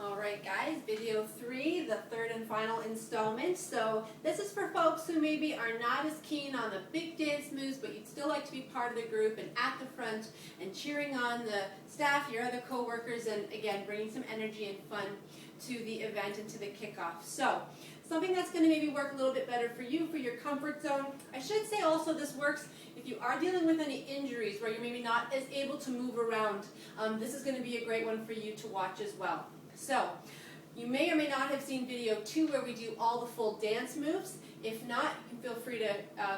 Alright guys, video 3, the third and final installment. So this is for folks who maybe are not as keen on the big dance moves, but you'd still like to be part of the group and at the front and cheering on the staff, your other co-workers, and again, bringing some energy and fun to the event and to the kickoff. So something that's going to maybe work a little bit better for you, for your comfort zone. I should say also this works if you are dealing with any injuries where you're maybe not as able to move around. This is going to be a great one for you to watch as well. So, you may or may not have seen video 2 where we do all the full dance moves. If not, you can feel free to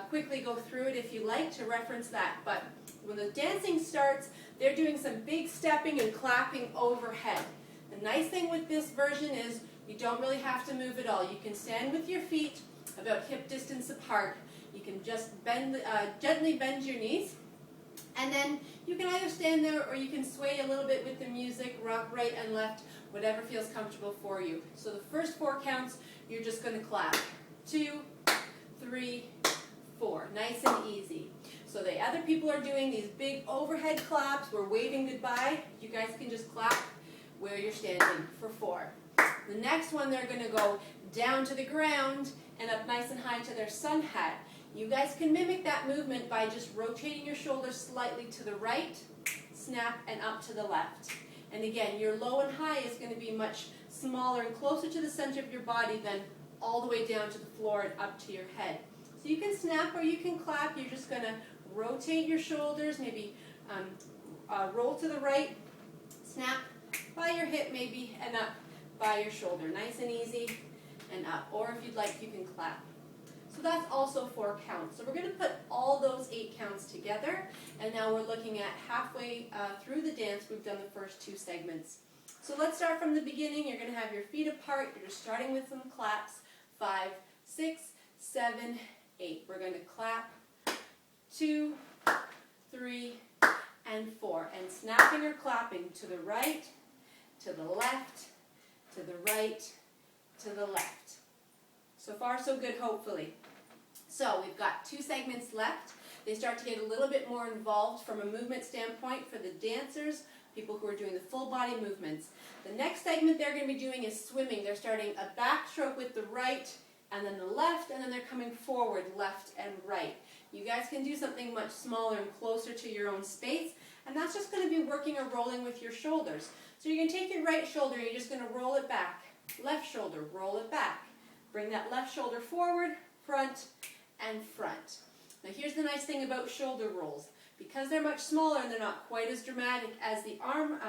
quickly go through it if you like to reference that. But when the dancing starts, they're doing some big stepping and clapping overhead. The nice thing with this version is you don't really have to move at all. You can stand with your feet about hip distance apart. You can just gently bend your knees. And then you can either stand there or you can sway a little bit with the music, rock right and left, whatever feels comfortable for you. So the first 4 counts, you're just going to clap. 2, 3, 4. Nice and easy. So the other people are doing these big overhead claps. We're waving goodbye. You guys can just clap where you're standing for 4. The next one, they're going to go down to the ground and up nice and high to their sun hat. You guys can mimic that movement by just rotating your shoulders slightly to the right, snap, and up to the left. And again, your low and high is going to be much smaller and closer to the center of your body than all the way down to the floor and up to your head. So you can snap or you can clap. You're just going to rotate your shoulders, maybe roll to the right, snap by your hip maybe, and up by your shoulder. Nice and easy, and up. Or if you'd like, you can clap. So that's also 4 counts. So we're going to put all those 8 counts together, and now we're looking at halfway through the dance. We've done the first 2 segments. So let's start from the beginning. You're going to have your feet apart. You're just starting with some claps. 5, 6, 7, 8. We're going to clap 2, 3, and 4. And snapping or clapping to the right, to the left, to the right, to the left. So far, so good, hopefully. So we've got 2 segments left. They start to get a little bit more involved from a movement standpoint for the dancers, people who are doing the full body movements. The next segment they're going to be doing is swimming. They're starting a backstroke with the right and then the left, and then they're coming forward, left and right. You guys can do something much smaller and closer to your own space, and that's just going to be working or rolling with your shoulders. So you're going to take your right shoulder and you're just going to roll it back. Left shoulder, roll it back. Bring that left shoulder forward, front, and front. Now here's the nice thing about shoulder rolls. Because they're much smaller and they're not quite as dramatic as the arm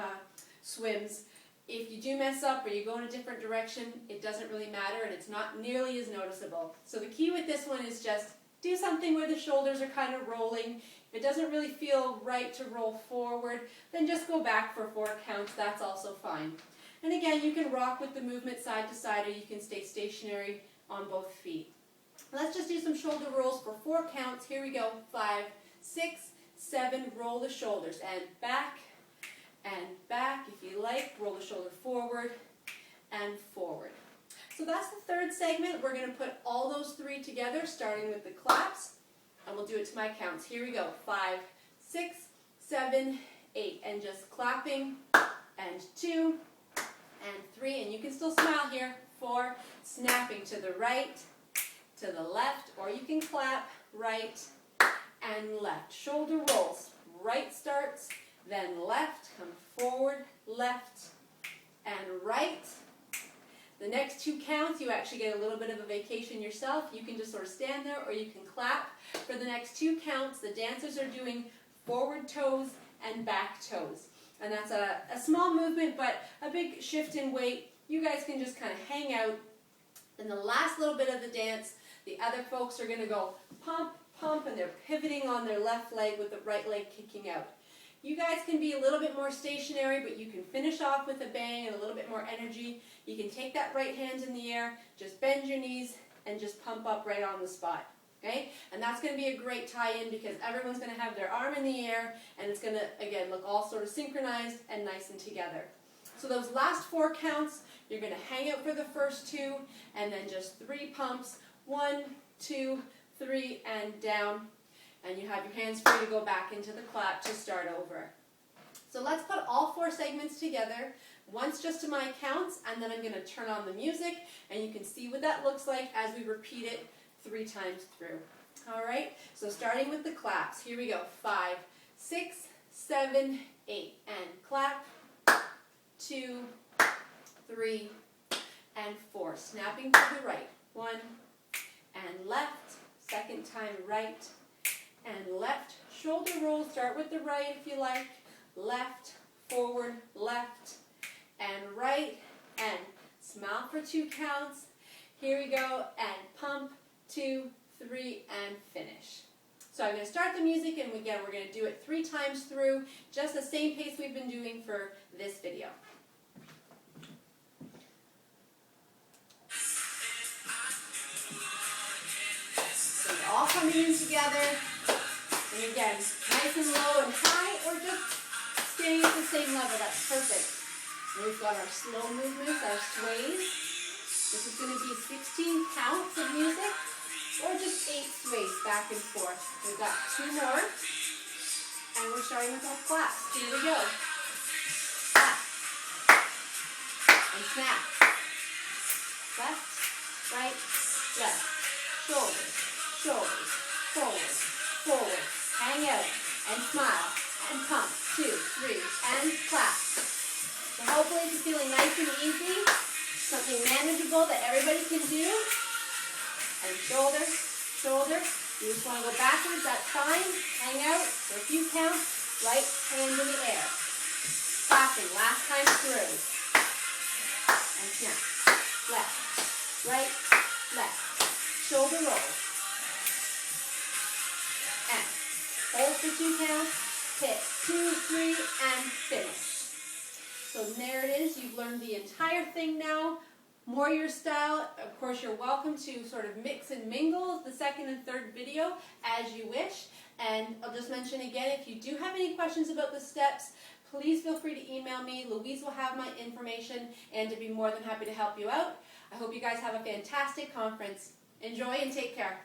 swims, if you do mess up or you go in a different direction, it doesn't really matter and it's not nearly as noticeable. So the key with this one is just do something where the shoulders are kind of rolling. If it doesn't really feel right to roll forward, then just go back for 4 counts. That's also fine. And again, you can rock with the movement side to side or you can stay stationary on both feet. Let's just do some shoulder rolls for 4 counts. Here we go. 5, 6, 7. Roll the shoulders and back if you like. Roll the shoulder forward and forward. So that's the 3rd segment. We're going to put all those 3 together, starting with the claps, and we'll do it to my counts. Here we go. 5, 6, 7, 8. And just clapping, and 2, and 3, and you can still smile here. 4, snapping to the right, to the left, or you can clap right and left. Shoulder rolls. Right starts, then left, come forward, left, and right. The next 2 counts, you actually get a little bit of a vacation yourself. You can just sort of stand there or you can clap. For the next 2 counts, the dancers are doing forward toes and back toes. And that's a small movement, but a big shift in weight. You guys can just kind of hang out. In the last little bit of the dance, the other folks are going to go pump, pump, and they're pivoting on their left leg with the right leg kicking out. You guys can be a little bit more stationary, but you can finish off with a bang and a little bit more energy. You can take that right hand in the air, just bend your knees, and just pump up right on the spot. Okay? And that's going to be a great tie-in because everyone's going to have their arm in the air and it's going to, again, look all sort of synchronized and nice and together. So those last 4 counts, you're going to hang out for the first 2 and then just 3 pumps. 1, 2, 3, and down. And you have your hands free to go back into the clap to start over. So let's put all 4 4 segments together, once just to my counts, and then I'm going to turn on the music, and you can see what that looks like as we repeat it 3 times through. All right, so starting with the claps, here we go. 5, 6, 7, 8, and clap. 2, 3, and 4. Snapping to the right. 1, and left. Second time right, and left. Shoulder roll, start with the right if you like. Left, forward, left, and right, and smile for 2 counts. Here we go, and pump, 2, 3, and finish. So I'm going to start the music, and again, we're going to do it 3 times through, just the same pace we've been doing for this video. So you're all coming in together, and again, nice and low and high, or just staying at the same level. That's perfect. And we've got our slow movements, our sways. This is going to be 16 counts of music, or just 8 sways back and forth. We've got 2 more, and we're starting with our claps. Here we go. Clap. And snap. Left, right, left. Shoulders, shoulders, forward, forward. Hang out, and smile, and pump. 2, 3, and clap. So hopefully it's feeling nice and easy, something manageable that everybody can do. And shoulder, shoulder. You just want to go backwards, that's fine. Hang out for a few counts. Right hand in the air. Clapping, last time through. And snap. Left, right, left. Shoulder roll. And hold for 2 counts. Hit 2, 3, and finish. So there it is. You've learned the entire thing now. More your style. Of course, you're welcome to sort of mix and mingle the second and third video as you wish. And I'll just mention again, if you do have any questions about the steps, please feel free to email me. Louise will have my information and to be more than happy to help you out. I hope you guys have a fantastic conference. Enjoy and take care.